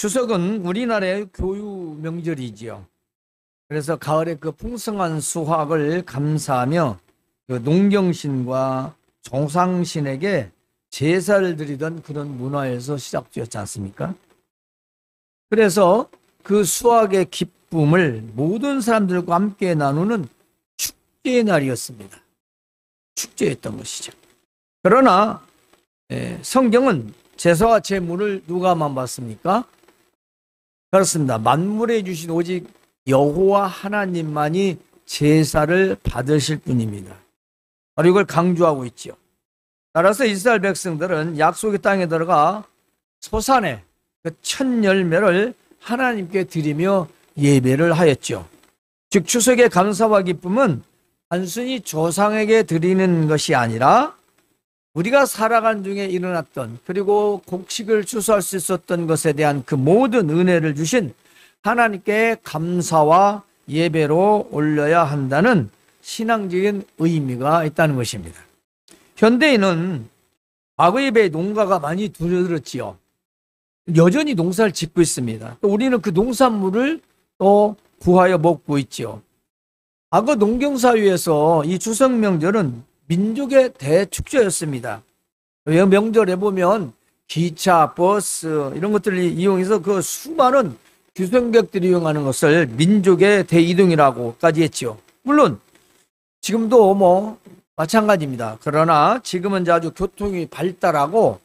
추석은 우리나라의 교육 명절이지요. 그래서 가을에 그 풍성한 수확을 감사하며 그 농경신과 조상신에게 제사를 드리던 그런 문화에서 시작되었지 않습니까? 그래서 그 수확의 기쁨을 모든 사람들과 함께 나누는 축제의 날이었습니다. 축제였던 것이죠. 그러나 성경은 제사와 제물을 누가 만봤습니까? 그렇습니다. 만물에 주신 오직 여호와 하나님만이 제사를 받으실 분입니다. 바로 이걸 강조하고 있죠. 따라서 이스라엘 백성들은 약속의 땅에 들어가 소산의 그 첫 열매를 하나님께 드리며 예배를 하였죠. 즉 추석의 감사와 기쁨은 단순히 조상에게 드리는 것이 아니라 우리가 살아간 중에 일어났던 그리고 곡식을 추수할 수 있었던 것에 대한 그 모든 은혜를 주신 하나님께 감사와 예배로 올려야 한다는 신앙적인 의미가 있다는 것입니다. 현대인은 과거에 비해 농가가 많이 줄어들었지요. 여전히 농사를 짓고 있습니다. 또 우리는 그 농산물을 또 구하여 먹고 있죠. 과거 농경사회에서 이 추석 명절은 민족의 대축제였습니다. 명절에 보면 기차, 버스 이런 것들을 이용해서 그 수많은 귀성객들이 이용하는 것을 민족의 대이동이라고까지 했죠. 물론 지금도 마찬가지입니다. 그러나 지금은 아주 교통이 발달하고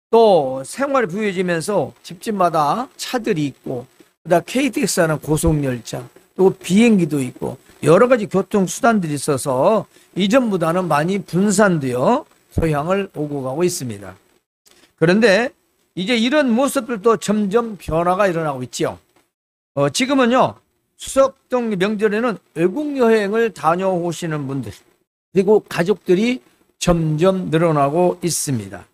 또 생활이 부유해지면서 집집마다 차들이 있고 그다음 KTX라는 고속열차 또 비행기도 있고 여러 가지 교통수단들이 있어서 이전보다는 많이 분산되어 소향을 오고 가고 있습니다. 그런데 이제 이런 모습들도 점점 변화가 일어나고 있죠. 지금은요 추석동 명절에는 외국 여행을 다녀오시는 분들 그리고 가족들이 점점 늘어나고 있습니다.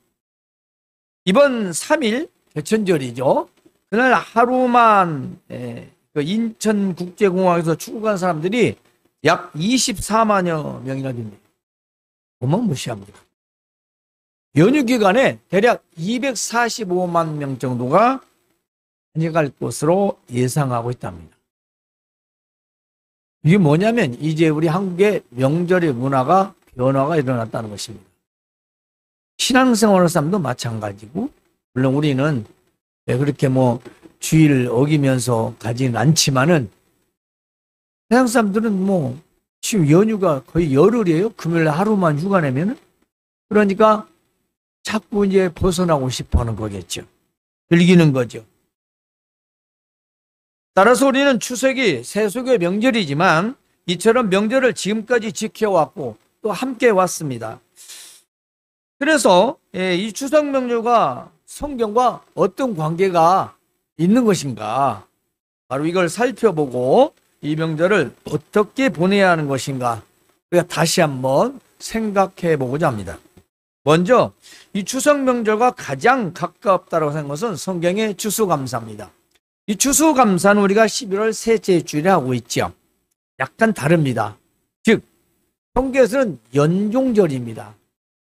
이번 3일 개천절이죠. 그날 하루만 그 인천국제공항에서 출국한 사람들이 약 24만여 명이나 됩니다. 어마무시합니다. 연휴 기간에 대략 245만 명 정도가 다녀갈 것으로 예상하고 있답니다. 이게 뭐냐면 이제 우리 한국의 명절의 문화가 변화가 일어났다는 것입니다. 신앙생활의 사람도 마찬가지고 물론 우리는 그렇게 주의를 어기면서 가지는 않지만은 세상 사람들은 지금 연휴가 거의 열흘이에요. 금요일 하루만 휴가 내면은 그러니까 자꾸 이제 벗어나고 싶어 하는 거겠죠. 즐기는 거죠. 따라서 우리는 추석이 세속의 명절이지만 이처럼 명절을 지금까지 지켜왔고 또 함께 왔습니다. 그래서 이 추석 명절과 성경과 어떤 관계가 있는 것인가 바로 이걸 살펴보고 이 명절을 어떻게 보내야 하는 것인가 우리가 다시 한번 생각해 보고자 합니다. 먼저 이 추석 명절과 가장 가깝다고 생각한 것은 성경의 추수감사입니다. 이 추수감사는 우리가 11월 셋째 주일에 하고 있죠. 약간 다릅니다. 즉 성경에서는 연종절입니다.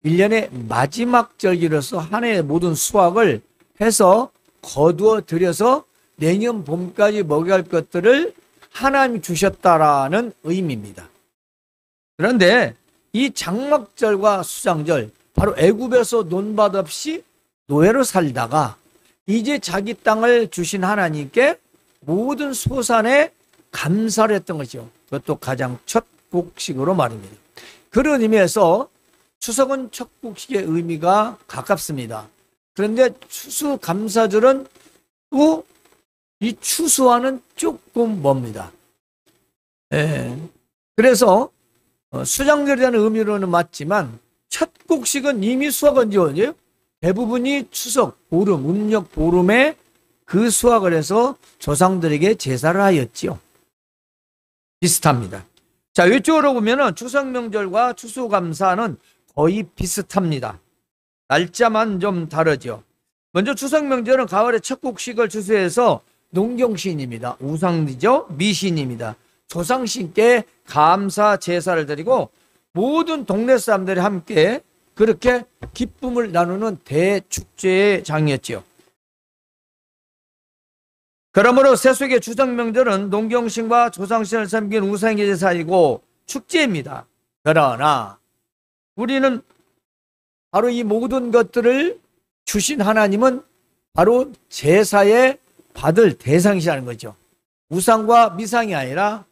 1년의 마지막 절기로서 한 해의 모든 수확을 해서 거두어 들여서 내년 봄까지 먹여야 할 것들을 하나님이 주셨다라는 의미입니다. 그런데 이 장막절과 수장절 바로 애굽에서 논밭 없이 노예로 살다가 이제 자기 땅을 주신 하나님께 모든 소산에 감사를 했던 것이죠. 그것도 가장 첫 곡식으로 말입니다. 그런 의미에서 추석은 첫 곡식의 의미가 가깝습니다. 그런데 추수감사절은 또 이 추수와는 조금 멉니다. 그래서 수장절이라는 의미로는 맞지만 첫 곡식은 이미 수확 언제 오죠? 대부분이 추석, 보름, 음력 보름에 그 수확을 해서 조상들에게 제사를 하였지요. 비슷합니다. 자, 이쪽으로 보면은 추석 명절과 추수감사는 거의 비슷합니다. 날짜만 좀 다르죠. 먼저 추석 명절은 가을에 첫 곡식을 추수해서 농경신입니다. 우상이죠. 미신입니다. 조상신께 감사 제사를 드리고 모든 동네 사람들이 함께 그렇게 기쁨을 나누는 대축제의 장이었죠. 그러므로 세속의 추석 명절은 농경신과 조상신을 섬긴 우상의 제사이고 축제입니다. 그러나 우리는 바로 이 모든 것들을 주신 하나님은 바로 제사에 받을 대상이시라는 거죠. 우상과 미상이 아니라,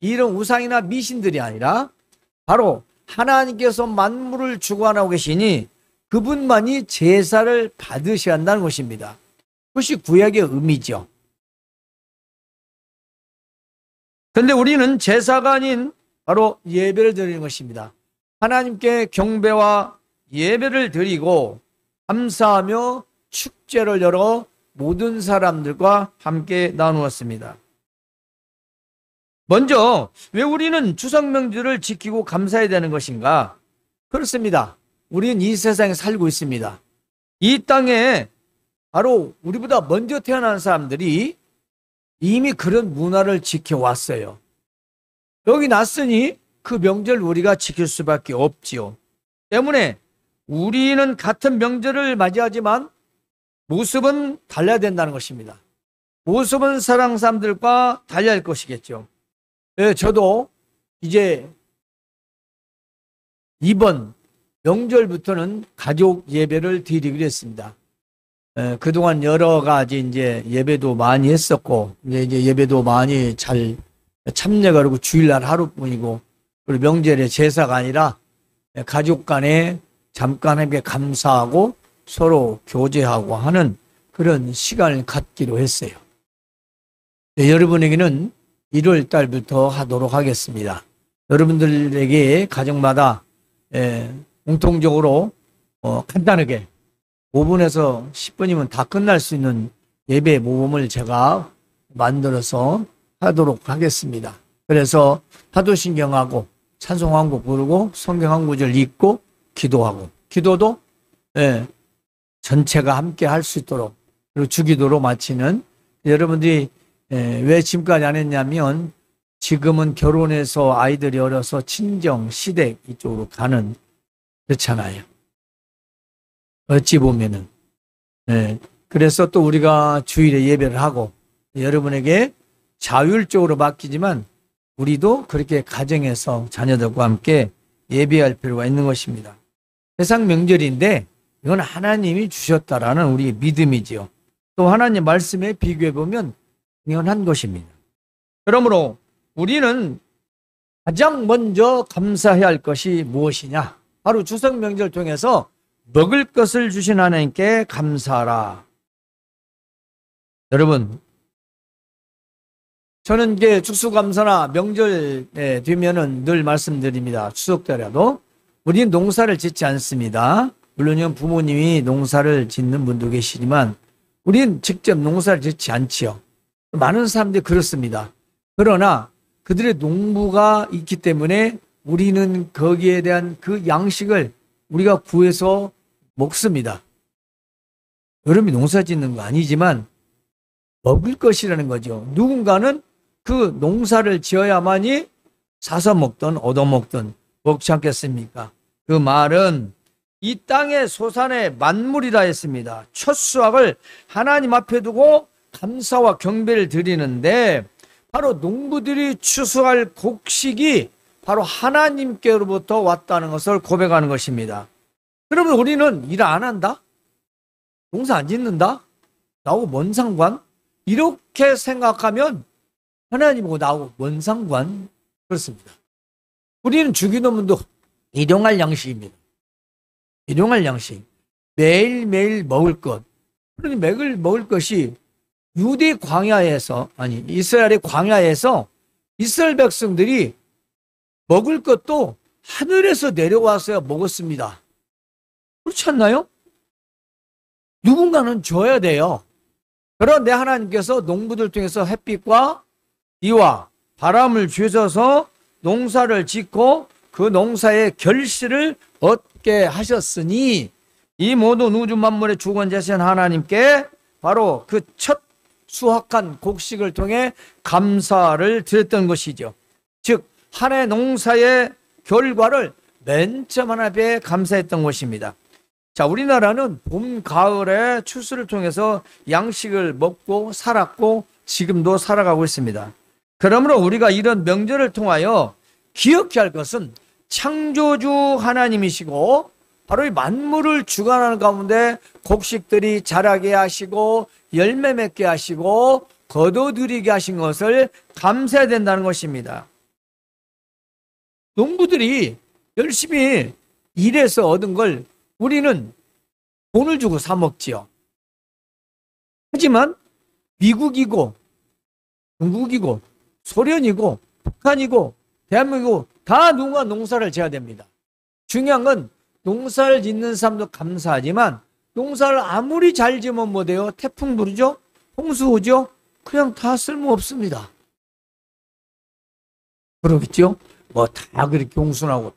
이런 우상이나 미신들이 아니라 바로 하나님께서 만물을 주관하고 계시니 그분만이 제사를 받으셔야 한다는 것입니다. 그것이 구약의 의미죠. 그런데 우리는 제사가 아닌 바로 예배를 드리는 것입니다. 하나님께 경배와 예배를 드리고 감사하며 축제를 열어 모든 사람들과 함께 나누었습니다. 먼저 왜 우리는 추석 명절을 지키고 감사해야 되는 것인가? 그렇습니다. 우리는 이 세상에 살고 있습니다. 이 땅에 바로 우리보다 먼저 태어난 사람들이 이미 그런 문화를 지켜왔어요. 여기 났으니 그 명절 우리가 지킬 수밖에 없지요. 때문에 우리는 같은 명절을 맞이하지만 모습은 달라야 된다는 것입니다. 모습은 세상 사람들과 달라야 할 것이겠죠. 저도 이제 이번 명절부터는 가족 예배를 드리기로 했습니다. 그동안 여러 가지 이제 예배도 많이 했었고, 이제 예배도 많이 잘 참여가 그러고 주일날 하루뿐이고, 그리고 명절에 제사가 아니라 가족 간에 잠깐 함께 감사하고 서로 교제하고 하는 그런 시간을 갖기로 했어요. 여러분에게는 1월 달부터 하도록 하겠습니다. 여러분들에게 가정마다 공통적으로 간단하게 5분에서 10분이면 다 끝날 수 있는 예배 모범을 제가 만들어서 하도록 하겠습니다. 그래서 사도신경하고 찬송 한 곡 부르고 성경 한 구절 읽고 기도하고, 기도도 전체가 함께 할 수 있도록, 그리고 주기도로 마치는, 여러분들이 왜 지금까지 안 했냐면 지금은 결혼해서 아이들이 어려서 친정, 시댁 이쪽으로 가는, 그렇잖아요. 어찌 보면은. 그래서 또 우리가 주일에 예배를 하고 여러분에게 자율적으로 맡기지만 우리도 그렇게 가정에서 자녀들과 함께 예배할 필요가 있는 것입니다. 세상 명절인데 이건 하나님이 주셨다라는 우리의 믿음이지요. 또 하나님 말씀에 비교해 보면 당연한 것입니다. 그러므로 우리는 가장 먼저 감사해야 할 것이 무엇이냐? 바로 추석 명절 통해서 먹을 것을 주신 하나님께 감사하라. 여러분, 저는 이게 추수감사나 명절에 되면은 늘 말씀드립니다. 추석 때라도 우리는 농사를 짓지 않습니다. 물론 부모님이 농사를 짓는 분도 계시지만 우리는 직접 농사를 짓지 않지요. 많은 사람들이 그렇습니다. 그러나 그들의 농부가 있기 때문에 우리는 거기에 대한 그 양식을 우리가 구해서 먹습니다. 여러분이 농사 짓는 거 아니지만 먹을 것이라는 거죠. 누군가는 그 농사를 지어야만이 사서 먹든 얻어먹든 먹지 않겠습니까? 그 말은 이 땅의 소산의 만물이다 했습니다. 첫 수확을 하나님 앞에 두고 감사와 경배를 드리는데 바로 농부들이 추수할 곡식이 바로 하나님께로부터 왔다는 것을 고백하는 것입니다. 그러면 우리는 일 안 한다? 농사 안 짓는다? 나하고 뭔 상관? 이렇게 생각하면 하나님하고 나하고 뭔 상관? 그렇습니다. 우리는 주기도문도 일용할 양식입니다. 일용할 양식. 매일매일 먹을 것. 그러니 매일 먹을 것이 유대 광야에서, 아니 이스라엘의 광야에서 이스라엘 백성들이 먹을 것도 하늘에서 내려와서야 먹었습니다. 그렇지 않나요? 누군가는 줘야 돼요. 그런데 하나님께서 농부들 통해서 햇빛과 비와 바람을 주셔서 농사를 짓고 그 농사의 결실을 얻게 하셨으니 이 모든 우주 만물의 주권자신 하나님께 바로 그 첫 수확한 곡식을 통해 감사를 드렸던 것이죠. 즉 한 해 농사의 결과를 맨 처음 하나님께 감사했던 것입니다. 자, 우리나라는 봄, 가을에 추수를 통해서 양식을 먹고 살았고 지금도 살아가고 있습니다. 그러므로 우리가 이런 명절을 통하여 기억해야 할 것은 창조주 하나님이시고 바로 이 만물을 주관하는 가운데 곡식들이 자라게 하시고 열매 맺게 하시고 거둬들이게 하신 것을 감사해야 된다는 것입니다. 농부들이 열심히 일해서 얻은 걸 우리는 돈을 주고 사 먹지요. 하지만 미국이고 중국이고 소련이고 북한이고 대한민국이고 다 누군가 농사를 지어야 됩니다. 중요한 건 농사를 짓는 사람도 감사하지만 농사를 아무리 잘 지으면 뭐 돼요? 태풍 부르죠? 홍수 오죠? 그냥 다 쓸모없습니다. 그러겠죠? 뭐 다 그렇게 홍수나고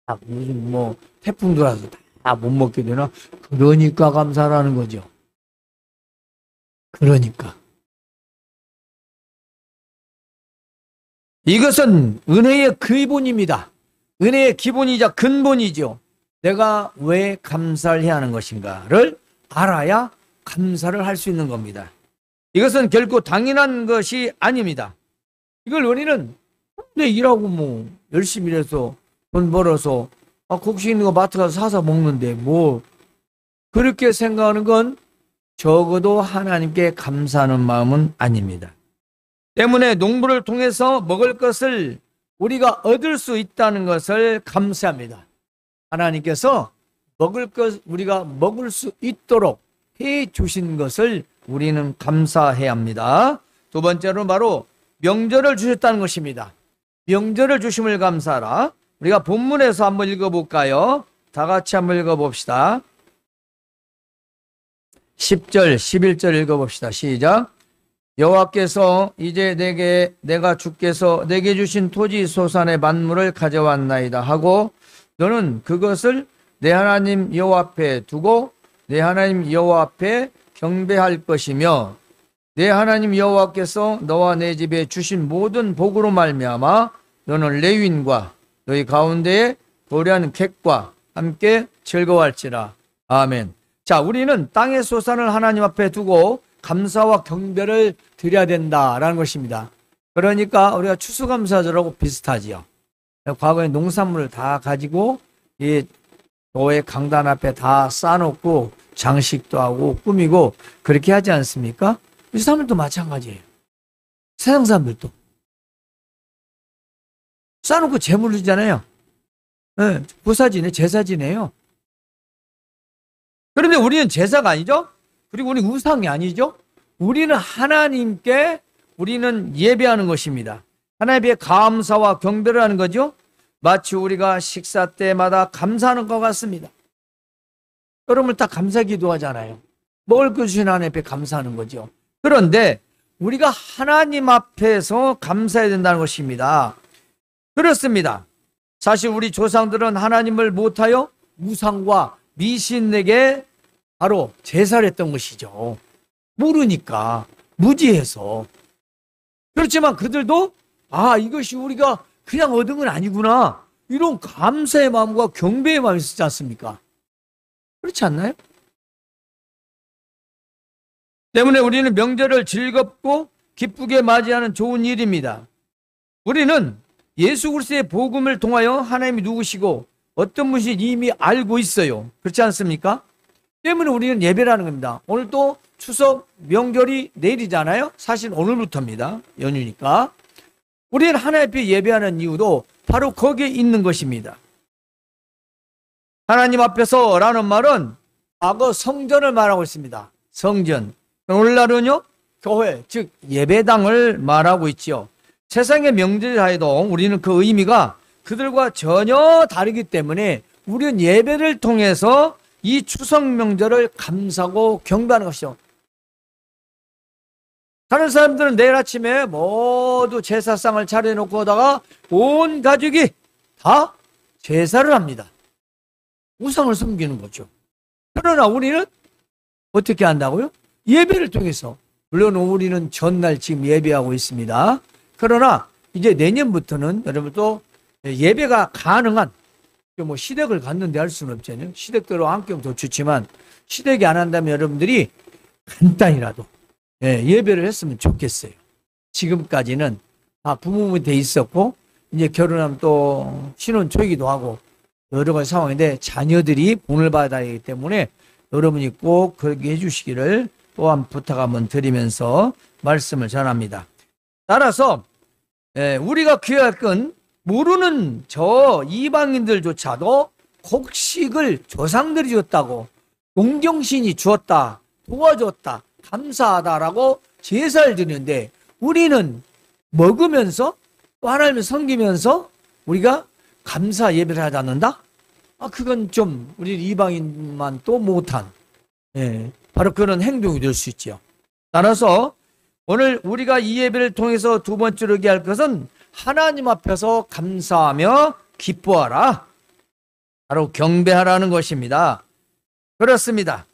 다 무슨 뭐 태풍 들어와서 다 못 먹게 되나? 그러니까 감사라는 거죠. 그러니까. 이것은 은혜의 기본입니다. 은혜의 기본이자 근본이죠. 내가 왜 감사를 해야 하는 것인가를 알아야 감사를 할 수 있는 겁니다. 이것은 결코 당연한 것이 아닙니다. 이걸 우리는 내 일하고 뭐 열심히 일해서 돈 벌어서 곡식 있는 거 마트 가서 사서 먹는데 뭐 그렇게 생각하는 건 적어도 하나님께 감사하는 마음은 아닙니다. 때문에 농부를 통해서 먹을 것을 우리가 얻을 수 있다는 것을 감사합니다. 하나님께서 먹을 것 우리가 먹을 수 있도록 해 주신 것을 우리는 감사해야 합니다. 두 번째로 바로 명절을 주셨다는 것입니다. 명절을 주심을 감사하라. 우리가 본문에서 한번 읽어볼까요? 다 같이 한번 읽어봅시다. 10절, 11절 읽어봅시다. 시작. 여호와께서 이제 내가 주께서 내게 주신 토지 소산의 만물을 가져왔나이다 하고 너는 그것을 내 하나님 여호와 앞에 두고 내 하나님 여호와 앞에 경배할 것이며 내 하나님 여호와께서 너와 내 집에 주신 모든 복으로 말미암아 너는 레위인과 너희 가운데에 도리하는 객과 함께 즐거워할지라. 아멘. 자, 우리는 땅의 소산을 하나님 앞에 두고 감사와 경배를 드려야 된다라는 것입니다. 그러니까 우리가 추수감사절하고 비슷하지요. 과거에 농산물을 다 가지고 이 교회 강단 앞에 다 쌓아놓고 장식도 하고 꾸미고 그렇게 하지 않습니까? 이 사람들도 마찬가지예요. 세상 사람들도 쌓아놓고 제물을 주잖아요. 네, 부사지네, 제사지네요. 그런데 우리는 제사가 아니죠? 그리고 우리는 우상이 아니죠? 우리는 하나님께 우리는 예배하는 것입니다. 하나님께 감사와 경배를 하는 거죠. 마치 우리가 식사 때마다 감사하는 것 같습니다. 여러분 다 감사 기도하잖아요. 먹을 것 주신 하나님 앞에 감사하는 거죠. 그런데 우리가 하나님 앞에서 감사해야 된다는 것입니다. 그렇습니다. 사실 우리 조상들은 하나님을 못하여 우상과 미신에게 바로 제사를 했던 것이죠. 모르니까 무지해서. 그렇지만 그들도 이것이 우리가 그냥 얻은 건 아니구나 이런 감사의 마음과 경배의 마음이 있지 않습니까? 그렇지 않나요? 때문에 우리는 명절을 즐겁고 기쁘게 맞이하는 좋은 일입니다. 우리는 예수 그리스도의 복음을 통하여 하나님이 누구시고 어떤 분인지 이미 알고 있어요. 그렇지 않습니까? 때문에 우리는 예배를 하는 겁니다. 오늘 또 추석 명절이 내일이잖아요. 사실 오늘부터입니다. 연휴니까. 우리는 하나님 앞에 예배하는 이유도 바로 거기에 있는 것입니다. 하나님 앞에서 라는 말은 과거 성전을 말하고 있습니다. 성전. 오늘날은요 교회 즉 예배당을 말하고 있지요. 세상의 명절이 하여도 우리는 그 의미가 그들과 전혀 다르기 때문에 우리는 예배를 통해서 이 추석 명절을 감사하고 경배하는 것이죠. 다른 사람들은 내일 아침에 모두 제사상을 차려놓고 다가 온 가족이 다 제사를 합니다. 우상을 섬기는 거죠. 그러나 우리는 어떻게 한다고요? 예배를 통해서. 물론 우리는 전날 지금 예배하고 있습니다. 그러나 이제 내년부터는 여러분 또 예배가 가능한 뭐 시댁을 갔는데 할 수는 없잖아요. 시댁대로 함께 하면 더 좋지만 시댁이 안 한다면 여러분들이 간단히라도 예배를 했으면 좋겠어요. 지금까지는 다 부모님이 돼 있었고 이제 결혼하면 또 신혼 초이기도 하고 여러 가지 상황인데 자녀들이 본을 받아야 하기 때문에 여러분이 꼭 그렇게 해주시기를 또한 부탁 한번 드리면서 말씀을 전합니다. 따라서 우리가 귀할 건 모르는 저 이방인들조차도 곡식을 조상들이 줬다고 동정신이 주었다, 도와줬다, 감사하다라고 제사를 드리는데 우리는 먹으면서 또 하나님을 섬기면서 우리가 감사 예배를 하지 않는다? 그건 좀 우리 이방인만 또 못한 바로 그런 행동이 될 수 있죠. 따라서 오늘 우리가 이 예배를 통해서 두 번째로 얘기할 것은 하나님 앞에서 감사하며 기뻐하라. 바로 경배하라는 것입니다. 그렇습니다.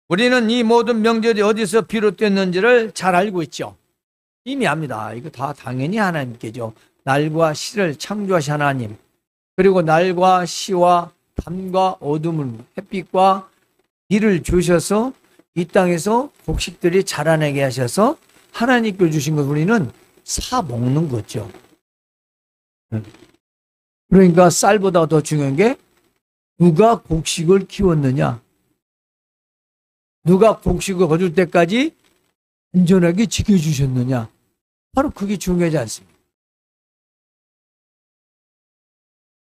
우리는 이 모든 명절이 어디서 비롯됐는지를 잘 알고 있죠. 이미 압니다. 이거 다 당연히 하나님께죠. 날과 시를 창조하신 하나님, 그리고 날과 시와 밤과 어둠을, 햇빛과 비를 주셔서 이 땅에서 곡식들이 자라나게 하셔서 하나님께 주신 것 우리는 사 먹는 거죠. 그러니까 쌀보다 더 중요한 게 누가 곡식을 키웠느냐, 누가 곡식을 거둘 때까지 안전하게 지켜주셨느냐, 바로 그게 중요하지 않습니까?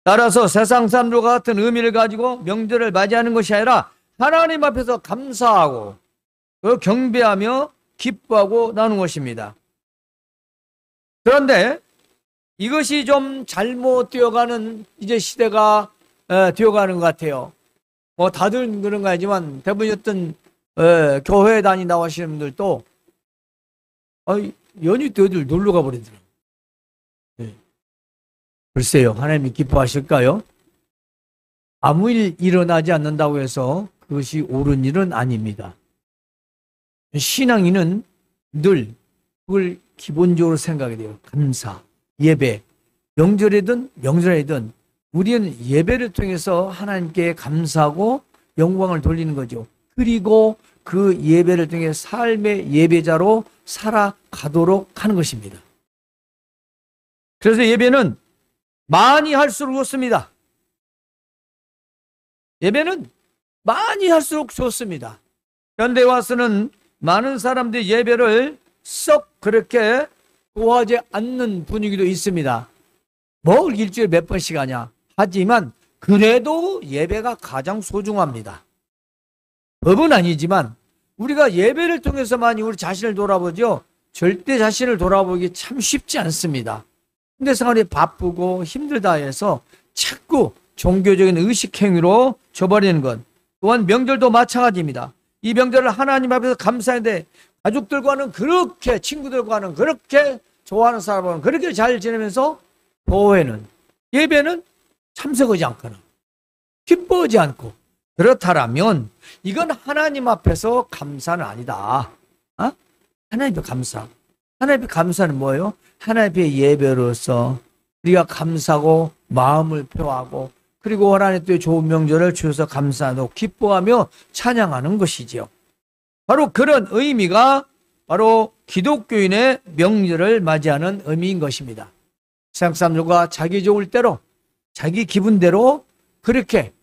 따라서 세상 사람들과 같은 의미를 가지고 명절을 맞이하는 것이 아니라 하나님 앞에서 감사하고 경배하며 기뻐하고 나누는 것입니다. 그런데 이것이 좀 잘못 되어가는 이제 시대가 되어가는 것 같아요. 다들 그런 거 아니지만 대부분 어떤 교회 다니다 오시는 분들도 연휴 때 어딜 놀러 가버리더라고요. 글쎄요, 하나님이 기뻐하실까요? 아무 일 일어나지 않는다고 해서 그것이 옳은 일은 아닙니다. 신앙인은 늘 그걸 기본적으로 생각해야 돼요. 감사, 예배, 명절이든 우리는 예배를 통해서 하나님께 감사하고 영광을 돌리는 거죠. 그리고 그 예배를 통해 삶의 예배자로 살아가도록 하는 것입니다. 그래서 예배는 많이 할수록 좋습니다. 예배는 많이 할수록 좋습니다. 현대에 와서는 많은 사람들이 예배를 썩 그렇게 좋아하지 않는 분위기도 있습니다. 뭐 일주일에 몇 번씩 하냐. 하지만 그래도 예배가 가장 소중합니다. 법은 아니지만 우리가 예배를 통해서만 우리 자신을 돌아보죠. 절대 자신을 돌아보기 참 쉽지 않습니다. 근데 생활이 바쁘고 힘들다 해서 자꾸 종교적인 의식행위로 줘버리는 것. 또한 명절도 마찬가지입니다. 이 명절을 하나님 앞에서 감사했는데 가족들과는 그렇게, 친구들과는 그렇게, 좋아하는 사람과는 그렇게 잘 지내면서 교회는, 예배는 참석하지 않거나 기뻐하지 않고, 그렇다면 이건 하나님 앞에서 감사는 아니다. 하나님 앞에 감사. 하나님 앞에 감사는 뭐예요? 하나님 앞에 예배로서 우리가 감사하고 마음을 표하고, 그리고 하나님께 좋은 명절을 주셔서 감사하고 기뻐하며 찬양하는 것이지요. 바로 그런 의미가 바로 기독교인의 명절을 맞이하는 의미인 것입니다. 세상 사람들과 자기 좋을 대로, 자기 기분대로 그렇게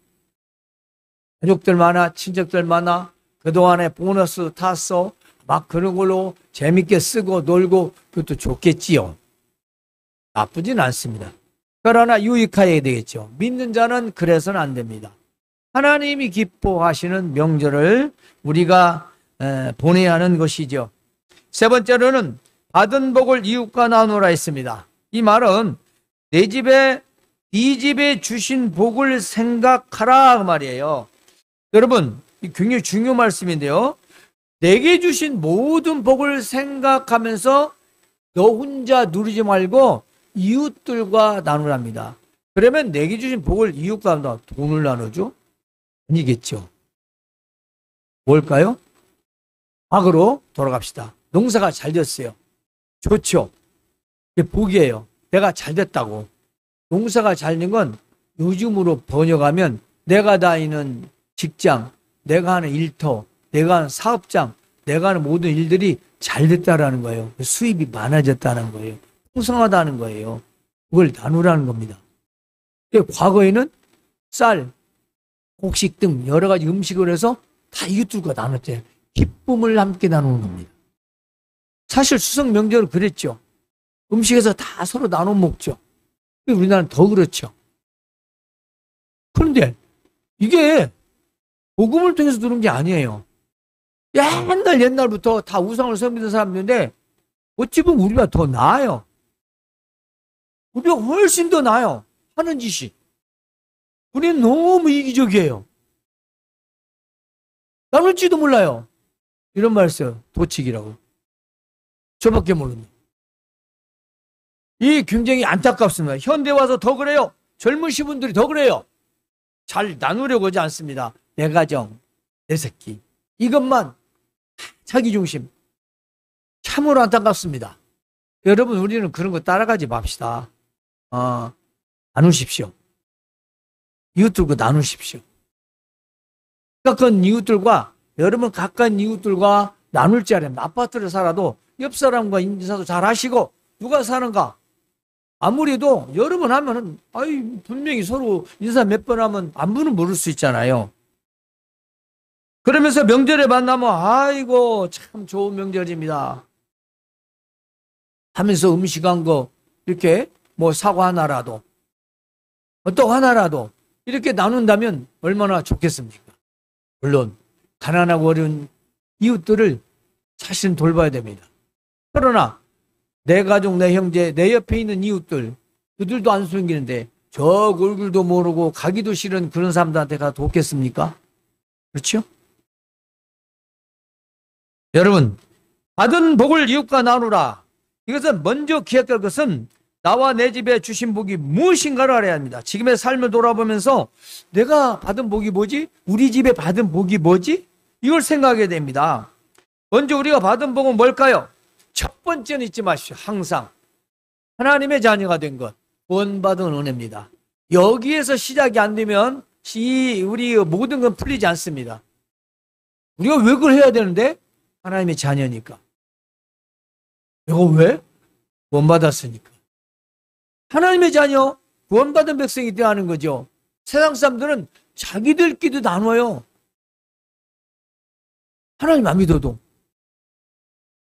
가족들 많아, 친척들 많아, 그동안에 보너스 탔어, 막 그런 걸로 재밌게 쓰고 놀고, 그것도 좋겠지요. 나쁘진 않습니다. 그러나 유익하여야 되겠죠. 믿는 자는 그래서는 안 됩니다. 하나님이 기뻐하시는 명절을 우리가 보내야 하는 것이죠. 세 번째로는 받은 복을 이웃과 나누라 했습니다. 이 말은 네 집에 주신 복을 생각하라 그 말이에요. 여러분, 이 굉장히 중요한 말씀인데요. 내게 주신 모든 복을 생각하면서 너 혼자 누리지 말고 이웃들과 나누랍니다. 그러면 내게 주신 복을 이웃과 나누다 돈을 나누죠? 아니겠죠. 뭘까요? 과거로 돌아갑시다. 농사가 잘 됐어요. 좋죠. 이게 복이에요. 내가 잘 됐다고. 농사가 잘 된 건 요즘으로 번역하면 내가 다니는 직장, 내가 하는 일터, 내가 하는 사업장, 내가 하는 모든 일들이 잘 됐다라는 거예요. 수입이 많아졌다는 거예요. 풍성하다는 거예요. 그걸 나누라는 겁니다. 과거에는 쌀, 곡식 등 여러 가지 음식을 해서 다 이웃들과 나눴대요. 기쁨을 함께 나누는 겁니다. 사실 추석 명절은 그랬죠. 음식에서 다 서로 나눠 먹죠. 우리나라는 더 그렇죠. 그런데 이게 복음을 통해서 들은 게 아니에요. 옛날부터 다 우상을 섬기는 사람들인데 어찌 보면 우리가 더 나아요. 우리가 훨씬 더 나아요. 하는 짓이. 우리는 너무 이기적이에요. 나눌지도 몰라요. 이런 말 써요. 도치기라고. 저밖에 모르는. 이 굉장히 안타깝습니다. 현대 와서 더 그래요. 젊으신 분들이 더 그래요. 잘 나누려고 하지 않습니다. 내 가정, 내 새끼. 이것만 자기 중심. 참으로 안타깝습니다. 여러분, 우리는 그런 거 따라가지 맙시다. 나누십시오. 이웃들과 나누십시오. 가까운 이웃들과, 여러분 가까운 이웃들과 나눌 줄 알면 아파트를 살아도 옆 사람과 인사도 잘 하시고, 누가 사는가? 아무래도 여러 번 하면은, 분명히 서로 인사 몇 번 하면 안부는 모를 수 있잖아요. 그러면서 명절에 만나면, 아이고, 참 좋은 명절입니다. 하면서 음식한 거, 이렇게 뭐 사과 하나라도, 떡 하나라도, 이렇게 나눈다면 얼마나 좋겠습니까? 물론, 가난하고 어려운 이웃들을 사실은 돌봐야 됩니다. 그러나, 내 가족, 내 형제, 내 옆에 있는 이웃들, 그들도 안 숨기는데, 저 얼굴도 모르고 가기도 싫은 그런 사람들한테 가서 돕겠습니까? 그렇죠? 여러분, 받은 복을 이웃과 나누라. 이것은 먼저 기억할 것은 나와 내 집에 주신 복이 무엇인가를 알아야 합니다. 지금의 삶을 돌아보면서 내가 받은 복이 뭐지? 우리 집에 받은 복이 뭐지? 이걸 생각하게 됩니다. 먼저 우리가 받은 복은 뭘까요? 첫 번째는 잊지 마십시오. 항상 하나님의 자녀가 된 것, 구원받은 은혜입니다. 여기에서 시작이 안 되면 우리 모든 건 풀리지 않습니다. 우리가 왜 그걸 해야 되는데? 하나님의 자녀니까. 이거 왜? 구원받았으니까. 하나님의 자녀, 구원받은 백성이 되어야 하는 거죠. 세상 사람들은 자기들끼리도 나눠요. 하나님 안 믿어도.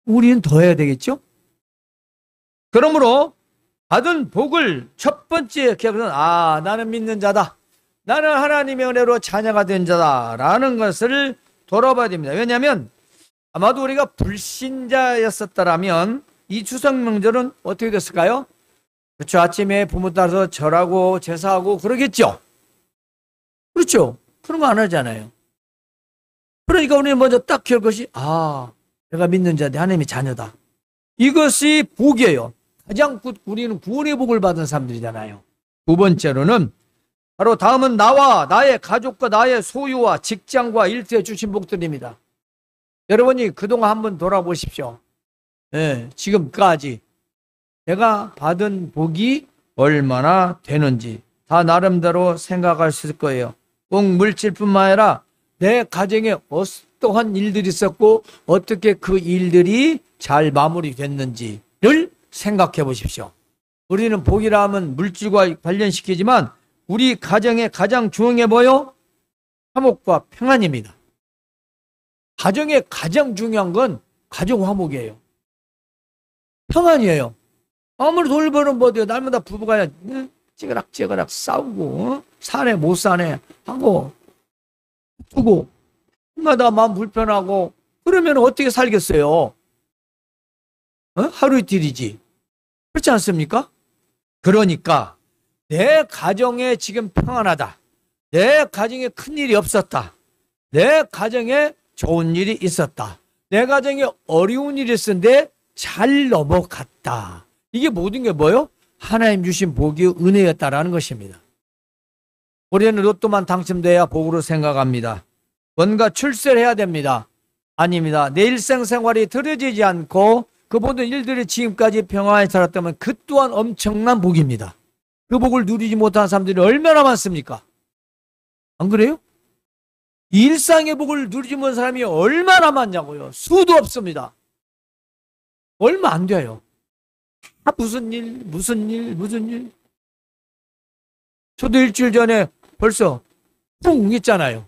우리는 더 해야 되겠죠? 그러므로 받은 복을 첫 번째 기억은 나는 믿는 자다. 나는 하나님의 은혜로 자녀가 된 자다라는 것을 돌아봐야 됩니다. 왜냐하면 아마도 우리가 불신자였었다라면 이 추석 명절은 어떻게 됐을까요? 그렇죠. 아침에 부모 따라서 절하고 제사하고 그러겠죠. 그렇죠. 그런 거 안 하잖아요. 그러니까 우리는 먼저 딱 기억할 것이 내가 믿는 자인데 하나님의 자녀다. 이것이 복이에요. 가장 우리는 구원의 복을 받은 사람들이잖아요. 두 번째로는 바로 다음은 나와 나의 가족과 나의 소유와 직장과 일터에 주신 복들입니다. 여러분이 그동안 한번 돌아보십시오. 지금까지 내가 받은 복이 얼마나 되는지 다 나름대로 생각할 수 있을 거예요. 꼭 물질뿐만 아니라 내 가정에 어떠한 일들이 있었고 어떻게 그 일들이 잘 마무리됐는지를 생각해 보십시오. 우리는 복이라 하면 물질과 관련시키지만 우리 가정의 가장 중요해 보여 화목과 평안입니다. 가정의 가장 중요한 건 가정 화목이에요. 평안이에요. 아무리 돈을 버는 뭐 어때요? 날마다 부부가 찌그락찌그락 싸우고 사네 못 사네 하고 두고 마다 마음 불편하고 그러면 어떻게 살겠어요? 하루 이틀이지. 그렇지 않습니까? 그러니까 내 가정에 지금 평안하다. 내 가정에 큰일이 없었다. 내 가정에 좋은 일이 있었다. 내 가정에 어려운 일이 있었는데 잘 넘어갔다. 이게 모든 게 뭐요? 하나님 주신 복이 은혜였다라는 것입니다. 올해는 로또만 당첨돼야 복으로 생각합니다. 뭔가 출세를 해야 됩니다. 아닙니다. 내 일상생활이 들어지지 않고 그 모든 일들이 지금까지 평안히 살았다면 그 또한 엄청난 복입니다. 그 복을 누리지 못한 사람들이 얼마나 많습니까? 안 그래요? 일상의 복을 누리지 못한 사람이 얼마나 많냐고요. 수도 없습니다. 얼마 안 돼요. 아, 무슨 일, 무슨 일, 무슨 일. 저도 일주일 전에 벌써 뿡 있잖아요.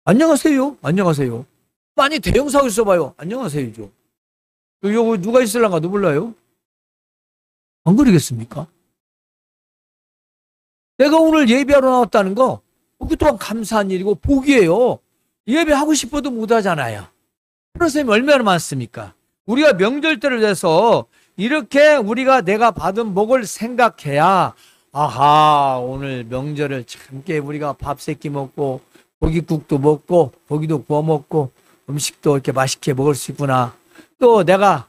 안녕하세요. 안녕하세요. 많이 대형 사고 있어봐요. 안녕하세요죠. 요거 누가 있을랑가도 몰라요. 안 그러겠습니까? 내가 오늘 예배하러 나왔다는 거, 그 또한 감사한 일이고 복이에요. 예배하고 싶어도 못 하잖아요. 그런 사람이 얼마나 많습니까? 우리가 명절 때를 돼서 이렇게 우리가 내가 받은 복을 생각해야, 아하, 오늘 명절을 참게 우리가 밥 세끼 먹고 고깃국도 먹고 고기도 구워 먹고 음식도 이렇게 맛있게 먹을 수 있구나. 또 내가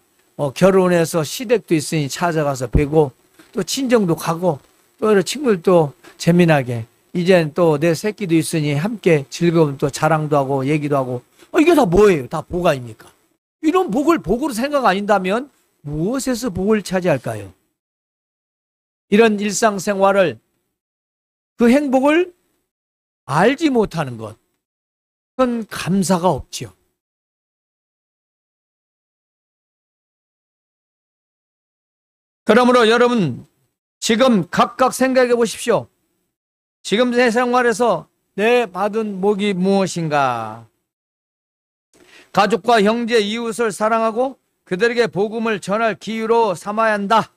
결혼해서 시댁도 있으니 찾아가서 뵈고 또 친정도 가고 또 친구들도 재미나게 이젠 또 내 새끼도 있으니 함께 즐거운 또 자랑도 하고 얘기도 하고. 이게 다 뭐예요? 다 복 아닙니까? 이런 복을 복으로 생각 아닌다면 무엇에서 복을 차지할까요? 이런 일상생활을, 그 행복을 알지 못하는 것, 그건 감사가 없지요. 그러므로 여러분 지금 각각 생각해 보십시오. 지금 내 생활에서 내 받은 복이 무엇인가? 가족과 형제, 이웃을 사랑하고 그들에게 복음을 전할 기회로 삼아야 한다.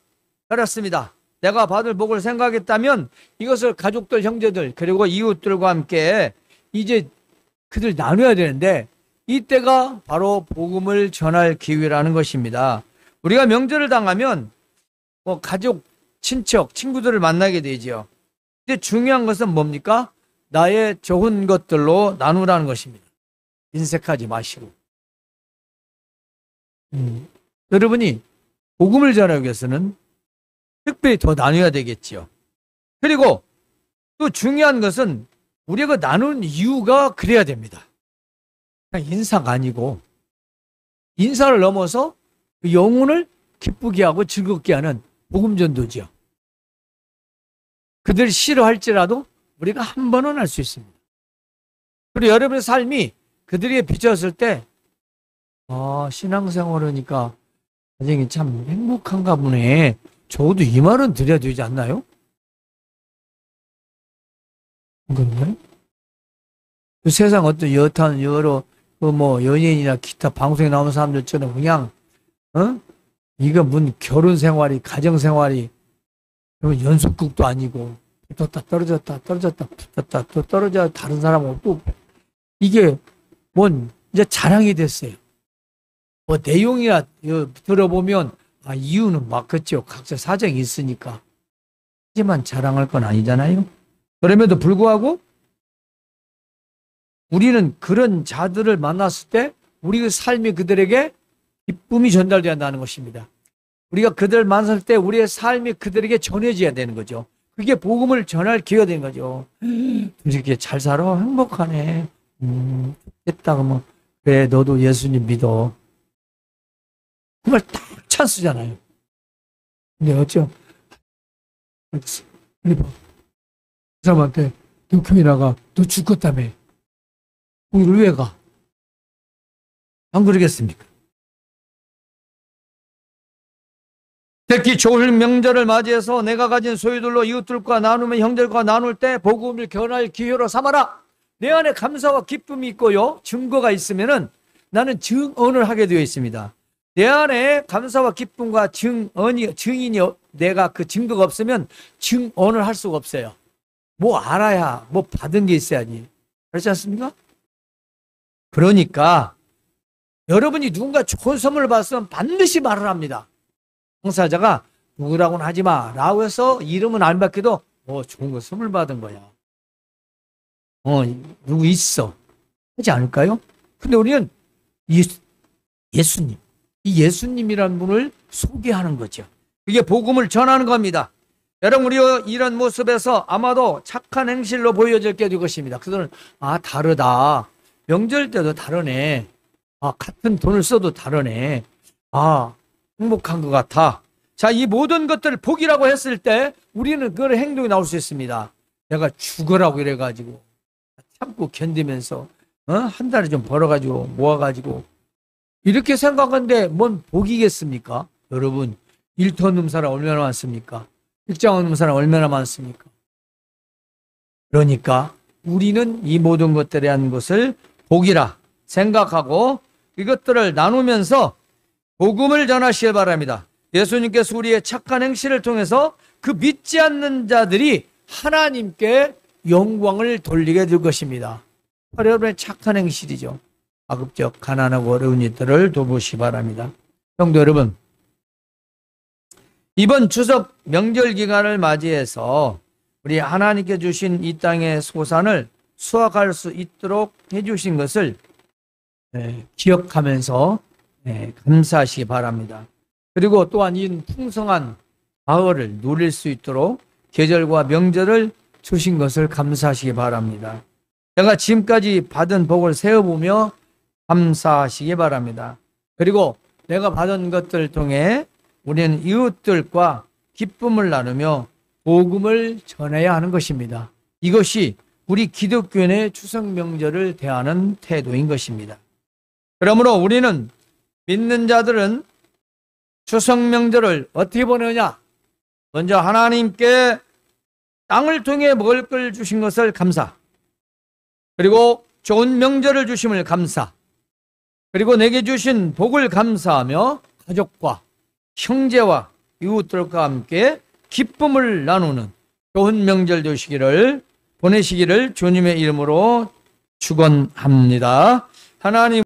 그렇습니다. 내가 받을 복을 생각했다면 이것을 가족들, 형제들, 그리고 이웃들과 함께 이제 그들 나눠야 되는데, 이때가 바로 복음을 전할 기회라는 것입니다. 우리가 명절을 당하면 가족, 친척, 친구들을 만나게 되죠. 근데 중요한 것은 뭡니까? 나의 좋은 것들로 나누라는 것입니다. 인색하지 마시고. 여러분이 복음을 전하기 위해서는 특별히 더 나눠야 되겠지요. 그리고 또 중요한 것은 우리가 나눈 이유가 그래야 됩니다. 그냥 인사가 아니고 인사를 넘어서 그 영혼을 기쁘게 하고 즐겁게 하는 복음 전도지요. 그들이 싫어할지라도 우리가 한 번은 할 수 있습니다. 그리고 여러분의 삶이 그들에게 비쳤을 때, 신앙생활 하니까 선생님이 참 행복한가 보네. 적어도 이 말은 드려야 되지 않나요? 그런가요? 그 세상 어떤 여러 연예인이나 기타 방송에 나오는 사람들처럼 그냥 이거 뭔 결혼 생활이, 가정 생활이 연속극도 아니고 붙었다 떨어졌다 떨어졌다 붙었다 또 떨어져 다른 사람하고 또 이게 뭔 이제 자랑이 됐어요. 내용이나 들어보면 이유는 맞겠죠. 각자 사정이 있으니까. 하지만 자랑할 건 아니잖아요. 그럼에도 불구하고 우리는 그런 자들을 만났을 때 우리의 삶이 그들에게 기쁨이 전달돼야 한다는 것입니다. 우리가 그들을 만났을 때 우리의 삶이 그들에게 전해져야 되는 거죠. 그게 복음을 전할 기회가 되는 거죠. 이렇게 잘 살아? 행복하네. 됐다. 그러면 그래, 너도 예수님 믿어. 그 말 딱 찬스잖아요. 근데 어쩌? 그 사람한테 너 교회 나가. 너 죽겠다며. 우리를 왜 가? 안 그러겠습니까? 특히 좋은 명절을 맞이해서 내가 가진 소유들로 이웃들과 나누면 형제들과 나눌 때 복음을 전할 기회로 삼아라. 내 안에 감사와 기쁨이 있고요. 증거가 있으면은 나는 증언을 하게 되어 있습니다. 내 안에 감사와 기쁨과 증인이 내가 그 증거가 없으면 증언을 할 수가 없어요. 뭐 알아야 뭐 받은 게 있어야지. 그렇지 않습니까? 그러니까 여러분이 누군가 좋은 선물을 받으면 반드시 말을 합니다. 당사자가 누구라고는 하지 마 라고 해서 이름은 안 받게도 좋은 거 선물 받은 거야. 누구 있어. 하지 않을까요? 근데 우리는 예수님, 이 예수님이라는 분을 소개하는 거죠. 그게 복음을 전하는 겁니다. 여러분, 우리 이런 모습에서 아마도 착한 행실로 보여질 게 될 것입니다. 그들은 다르다. 명절 때도 다르네. 같은 돈을 써도 다르네. 행복한 것 같아. 자, 이 모든 것들을 복이라고 했을 때 우리는 그런 행동이 나올 수 있습니다. 내가 죽으라고 이래가지고 참고 견디면서 한 달에 좀 벌어가지고 모아가지고 이렇게 생각하는데 뭔 복이겠습니까? 여러분, 일터 없는 사람 얼마나 많습니까? 직장 없는 사람 얼마나 많습니까? 그러니까 우리는 이 모든 것들에 대한 것을 복이라 생각하고 이것들을 나누면서 복음을 전하시길 바랍니다. 예수님께서 우리의 착한 행실을 통해서 그 믿지 않는 자들이 하나님께 영광을 돌리게 될 것입니다. 바로 여러분의 착한 행실이죠. 가급적 가난하고 어려운 이들을 돌보시기 바랍니다. 성도 여러분, 이번 추석 명절 기간을 맞이해서 우리 하나님께 주신 이 땅의 소산을 수확할 수 있도록 해주신 것을 기억하면서 감사하시기 바랍니다. 그리고 또한 이 풍성한 가을을 누릴 수 있도록 계절과 명절을 주신 것을 감사하시기 바랍니다. 내가 지금까지 받은 복을 세어보며 감사하시기 바랍니다. 그리고 내가 받은 것들을 통해 우리는 이웃들과 기쁨을 나누며 복음을 전해야 하는 것입니다. 이것이 우리 기독교인의 추석 명절을 대하는 태도인 것입니다. 그러므로 우리는 믿는 자들은 추석 명절을 어떻게 보내느냐? 먼저 하나님께 땅을 통해 먹을 걸 주신 것을 감사, 그리고 좋은 명절을 주심을 감사, 그리고 내게 주신 복을 감사하며 가족과 형제와 이웃들과 함께 기쁨을 나누는 좋은 명절 보내시기를 주님의 이름으로 축원합니다. 하나님